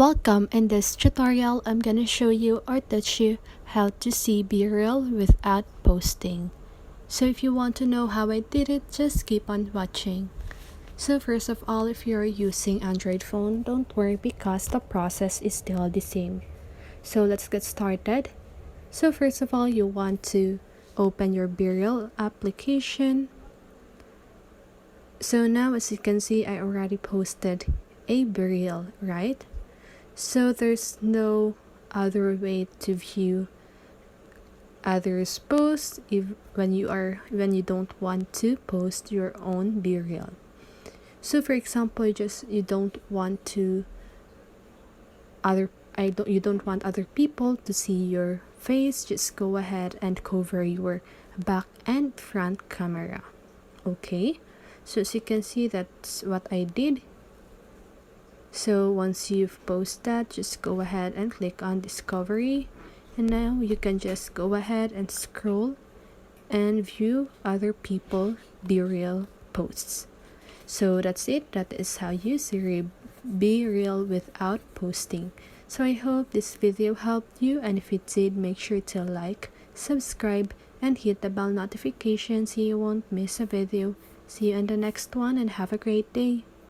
Welcome. In this tutorial, I'm gonna show you or teach you how to see BeReal without posting. So if you want to know how I did it, just keep on watching. So first of all, if you're using Android phone, don't worry because the process is still the same. So let's get started. So first of all, you want to open your BeReal application. So now as you can see, I already posted a BeReal, right? So there's no other way to view others' posts when you don't want to post your own BeReal. So for example, you don't want other people to see your face. Just go ahead and cover your back and front camera. Okay, so as you can see, that's what I did. So once you've posted that, just go ahead and click on discovery, and now you can just go ahead and scroll and view other people BeReal posts. So that's it. That is how you see BeReal without posting. So I hope this video helped you, and if it did, make sure to like, subscribe, and hit the bell notification so you won't miss a video. See you in the next one, and have a great day.